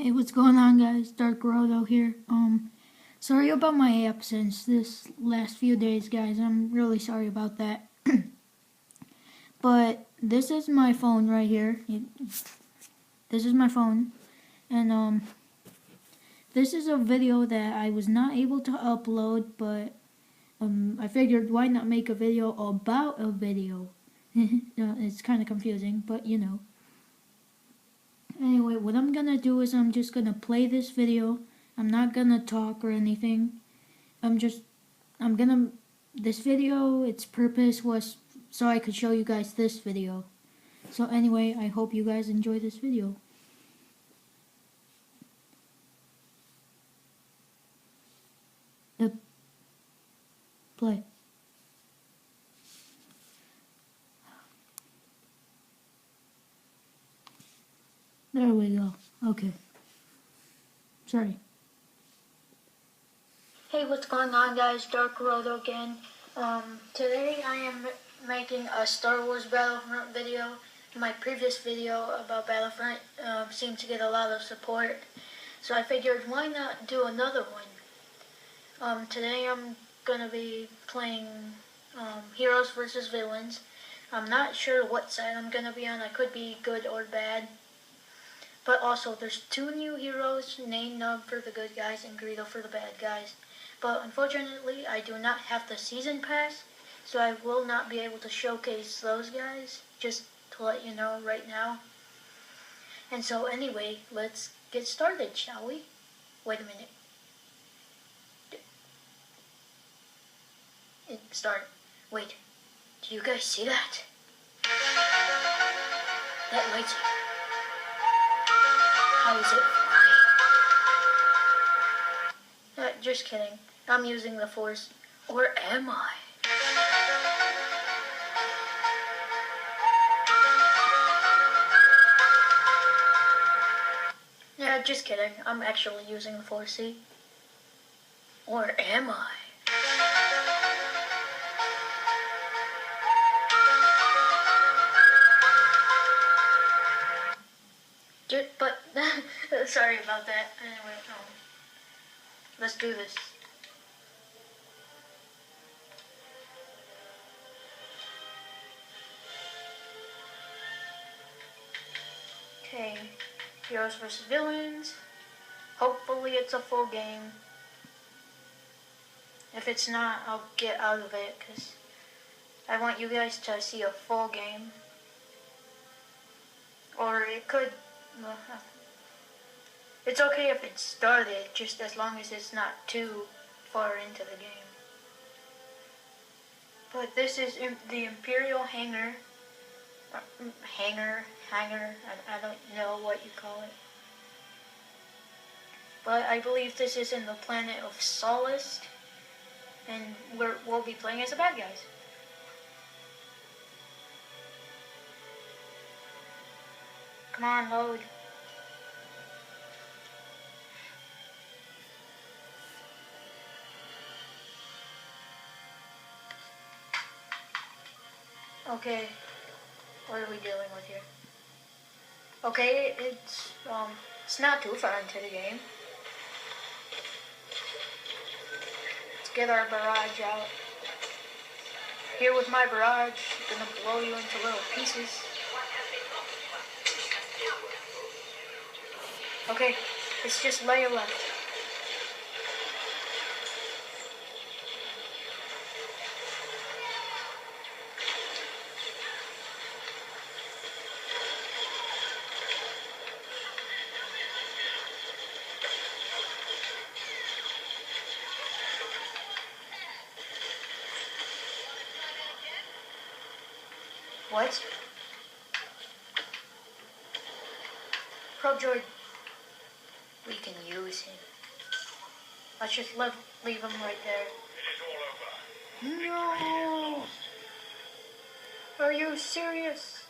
Hey, what's going on, guys? Dark Rodo here. Sorry about my absence this last few days, guys. I'm really sorry about that. But this is my phone right here. This is my phone, and this is a video that I was not able to upload, but I figured why not make a video about a video. It's kind of confusing, but you know. Anyway, what I'm gonna do is I'm just gonna play this video. I'm not gonna talk or anything. This video, its purpose was so I could show you guys this video. So anyway, I hope you guys enjoy this video. Play. There we go. Okay. Sorry. Hey, what's going on, guys? Dark Rodo again. Today I am making a Star Wars Battlefront video. My previous video about Battlefront seemed to get a lot of support, so I figured why not do another one. Today I'm gonna be playing heroes versus villains. I'm not sure what side I'm gonna be on. I could be good or bad. But also, there's two new heroes named Nub for the good guys and Greedo for the bad guys. But unfortunately, I do not have the season pass, so I will not be able to showcase those guys, just to let you know right now. And so anyway, let's get started, shall we? Wait a minute. It started. Wait, do you guys see that? That lightsaber. How is it flying? Just kidding. I'm using the Force. Or am I? Yeah, just kidding. I'm actually using the Force, see? Or am I? But, sorry about that. Anyway, let's do this. Okay, heroes versus villains. Hopefully it's a full game. If it's not, I'll get out of it, because I want you guys to see a full game. Or it could... It's okay if it started, just as long as it's not too far into the game. But this is the Imperial Hangar. Hangar, I don't know what you call it. But I believe this is in the planet of Solist, and we'll be playing as the bad guys. Come on, load. Okay, what are we dealing with here? Okay, it's not too far into the game. Let's get our barrage out. Here with my barrage, I'm gonna blow you into little pieces. Okay, it's just layer left. What? Pro Droid. We can use him. Let's just leave him right there. No! Are you serious?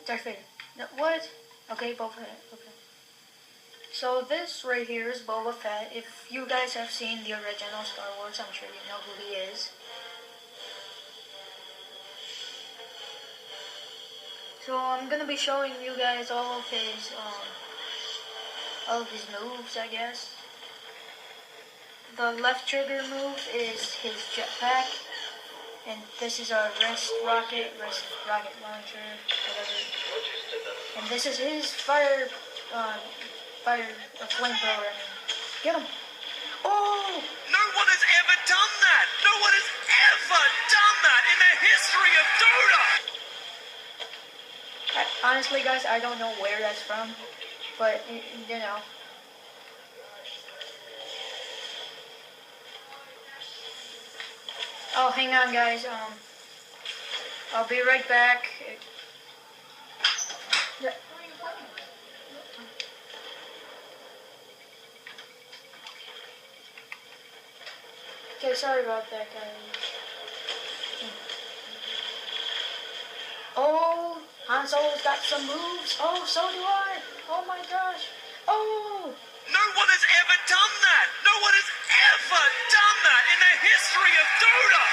Darth Vader. No, what? Okay, Boba Fett. Okay. So this right here is Boba Fett. If you guys have seen the original Star Wars, I'm sure you know who he is. So I'm gonna be showing you guys all of his moves, I guess. The left trigger move is his jetpack, and this is our rest rocket launcher, whatever. And this is his flamethrower. Get him! Oh! No one has ever done that! No one has ever done that in the history of Dota! Honestly, guys, I don't know where that's from, but you know. Oh, hang on, guys. I'll be right back. Okay, sorry about that, guys. Oh, Han Solo's got some moves. Oh, so do I. Oh my gosh. Oh! No one has ever done that! No one has ever done that in the history of Dota!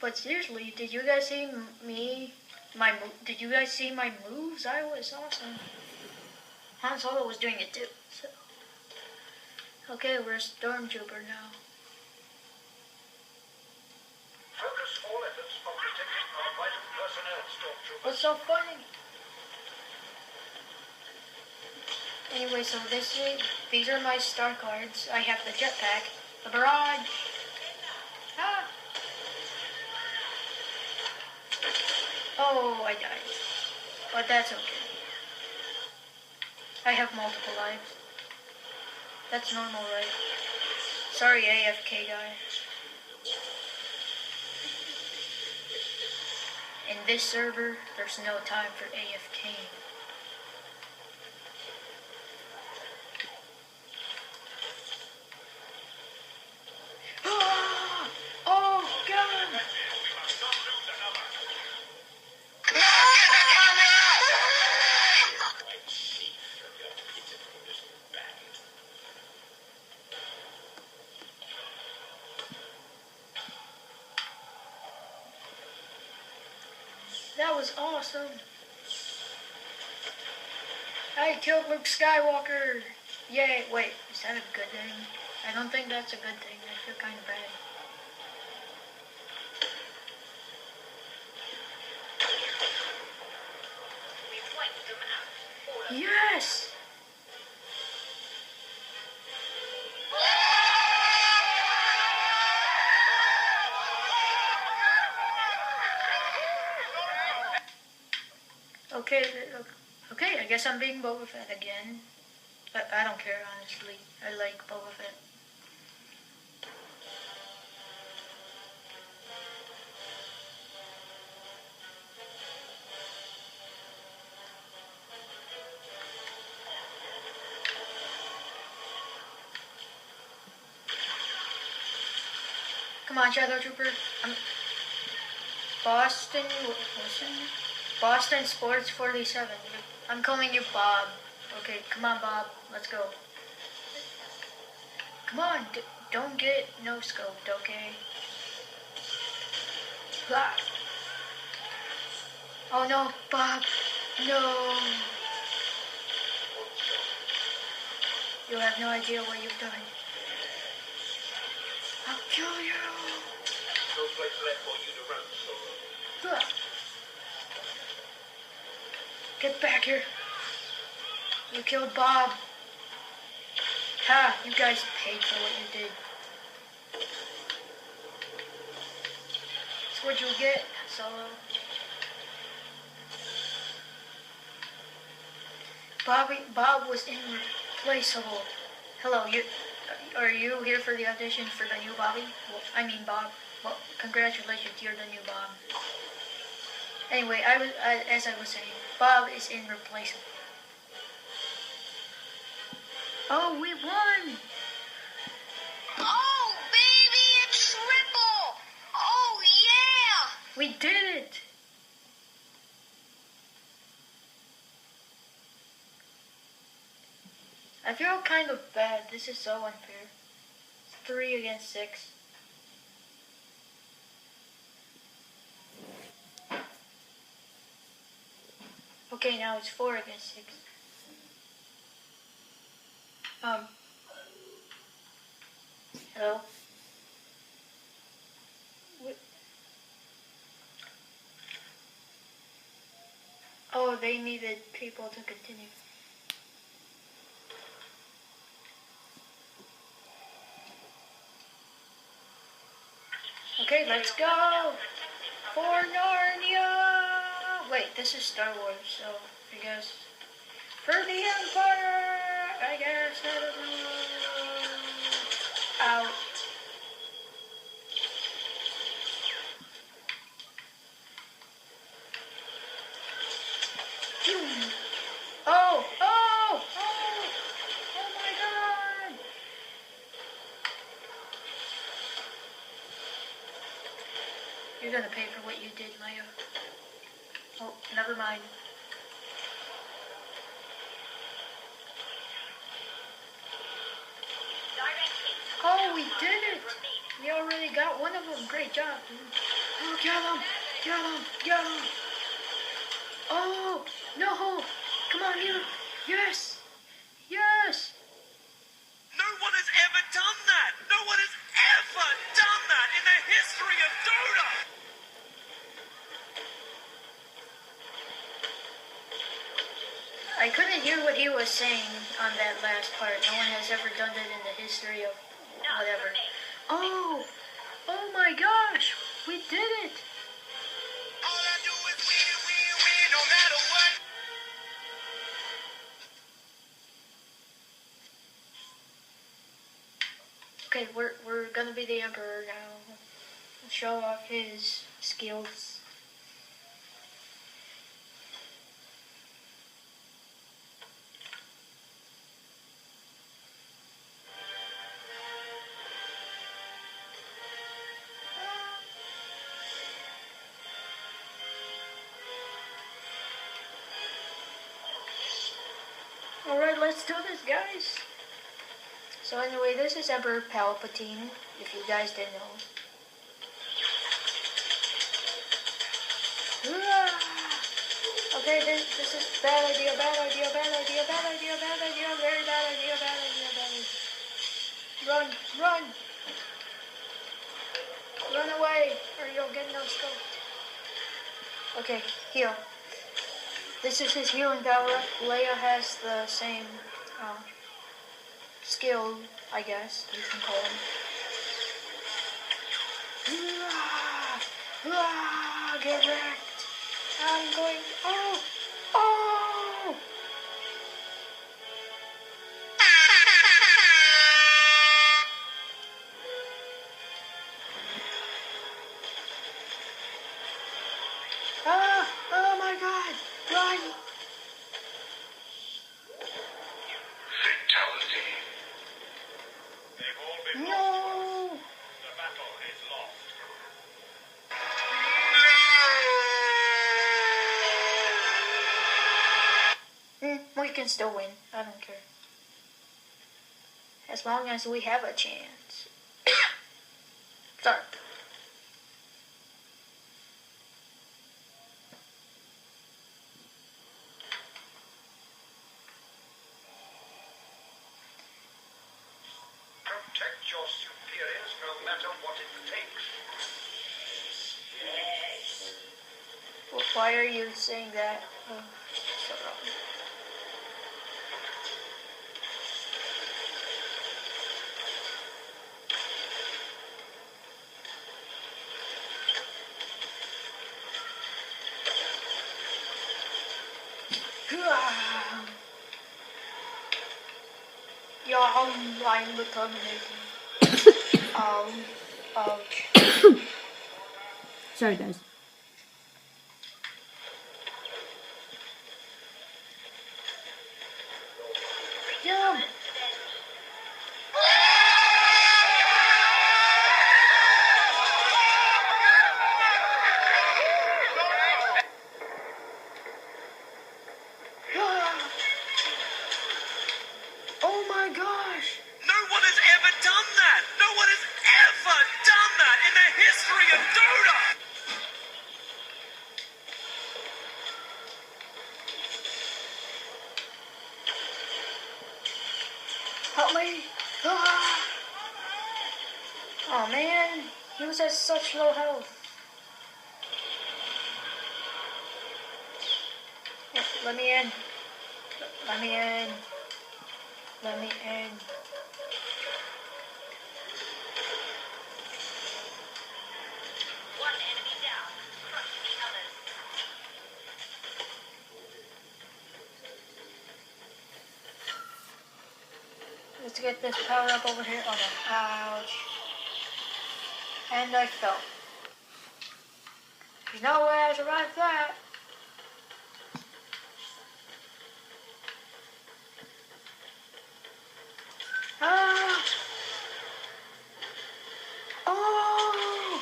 But seriously, did you guys see did you guys see my moves? I was awesome. Han Solo was doing it too, so. Okay, we're a Stormtrooper now. Focus all efforts on protecting our vital personnel, Stormtroopers. What's so funny? Anyway, so these are my star cards. I have the jetpack, the barrage. Ah! Oh, I died. But that's okay. I have multiple lives. That's normal, right? Sorry, AFK guy. In this server, there's no time for AFK. Ah! Oh, God! That was awesome. I killed Luke Skywalker. Yay. Wait, is that a good thing? I don't think that's a good thing. I feel kind of bad. Yes! Okay, I guess I'm being Boba Fett again. I don't care, honestly. I like Boba Fett. Come on, Shadow Trooper. Boston Sports 47. I'm calling you Bob. Okay, come on, Bob. Let's go. Come on, don't get no-scoped, okay? Ah. Oh no, Bob. No. You have no idea what you've done. I'll kill you. No place left for you to run, Solo. Ah. Get back here. You killed Bob. Ha, you guys paid for what you did. That's what you'll get, Solo. Bob was irreplaceable. Hello, are you here for the audition for the new Bobby? Well, I mean Bob. Well, congratulations, you're the new Bob. Anyway, as I was saying, Bob is irreplaceable. Oh, we won! Oh, baby, a triple! Oh, yeah! We did it! I feel kind of bad. This is so unfair. 3 against 6. Okay, now it's 4 against 6. Hello? Oh, they needed people to continue. Okay, let's go! For Narnia! Wait, this is Star Wars, so I guess... For the Empire! I guess, I don't know... Out. Oh! Oh! Oh! Oh my god! You're gonna pay for what you did, Maya. Oh, never mind. Oh, we did it! We already got one of them. Great job, dude. Oh, get him! Get him! Get him! Oh, no! Come on, you! Yes! Yes! No one has ever done that! No one has ever done that in the history of Dota! I couldn't hear what he was saying on that last part. No one has ever done it in the history of whatever. Oh! Oh my gosh! We did it! All I do is win, win, win, no matter what! Okay, we're gonna be the Emperor now. Show off his skills. Alright, let's do this, guys. So anyway, this is Emperor Palpatine, if you guys didn't know. Okay, this is bad idea, bad idea, bad idea, bad idea, bad idea, very bad idea, bad idea, bad idea. Run, run! Run away, or you'll get no scope. Okay, heal. This is his healing power. Leia has the same skill, I guess you can call him. Get wrecked. I'm going. Oh! Oh! Ah! Oh my god! Run! Fatality. They've all been No! The battle is lost. We can still win. I don't care. As long as we have a chance. Sorry. Protect your superiors no matter what it takes. Yes. Well, why are you saying that? Oh, so wrong. Yeah, I'm the Terminator. Ouch. Sorry, guys. Jump! Oh my gosh! No one has ever done that! No one Help me! Ah! Oh man, he was at such low health. Let me in. Let me in. Let me in. One enemy down. Crush the others. Let's get this power up over here. Oh no. Ouch. And I fell. There's no way I survived that. Ah! Oh!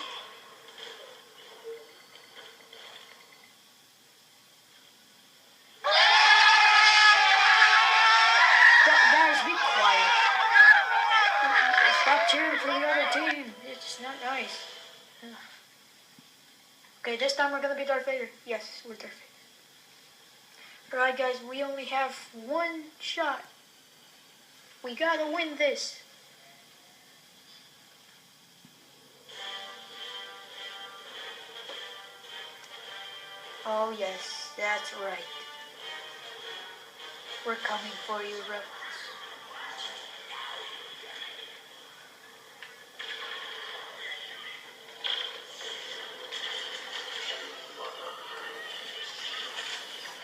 Guys, be quiet. Stop cheering for the other team. It's not nice. Okay, this time we're gonna be Darth Vader. Yes, we're Darth Vader. Alright guys, we only have one shot. We gotta win this. Oh yes, that's right. We're coming for you, rebels.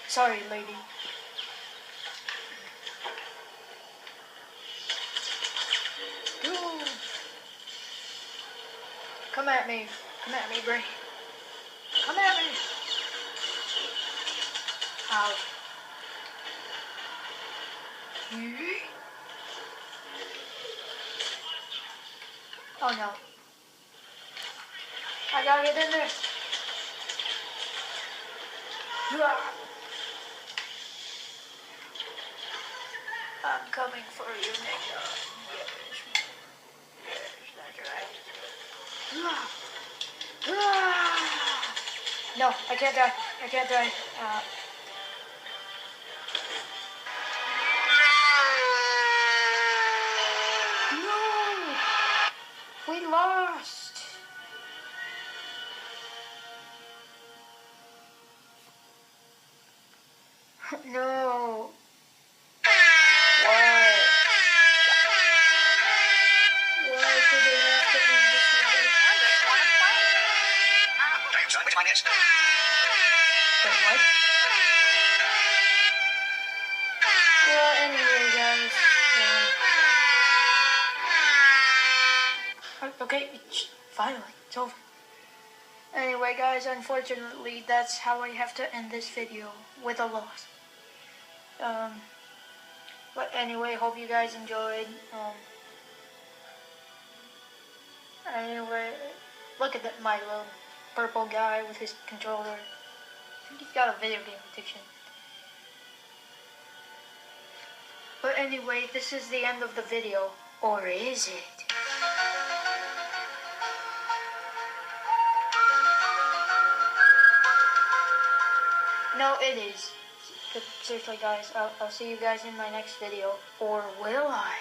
Sorry, lady. Ooh. Come at me. Come at me, Bray. Come at me. Ow. Oh no. I gotta get in there. I'm coming for you, nigga. Yes, that's right. No, I can't die. I can't die. No! We lost! No. Why? Why did they have to end this way? Damn, son, which one is? Wait, what? Well, anyway, guys. Okay, finally, it's over. Anyway, guys, unfortunately, that's how I have to end this video, with a loss. But anyway, hope you guys enjoyed. Anyway, look at that, my little purple guy with his controller. I think he's got a video game addiction. But anyway, this is the end of the video. Or is it? No, it is. But seriously, guys, I'll see you guys in my next video. Or will I?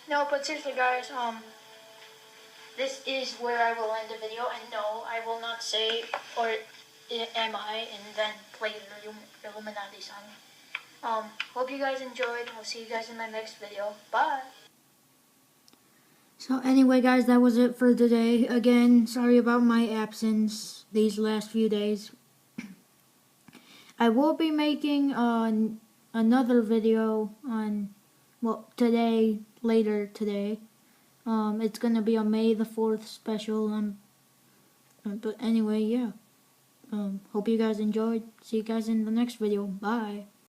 No, but seriously, guys, this is where I will end the video, and no, I will not say, or am I, and then play the Illuminati song. Hope you guys enjoyed. I'll see you guys in my next video. Bye! So anyway, guys, that was it for today. Again, sorry about my absence these last few days. I will be making another video on, well, today, later today. It's gonna be a May the 4th special. But anyway, yeah. Hope you guys enjoyed. See you guys in the next video. Bye.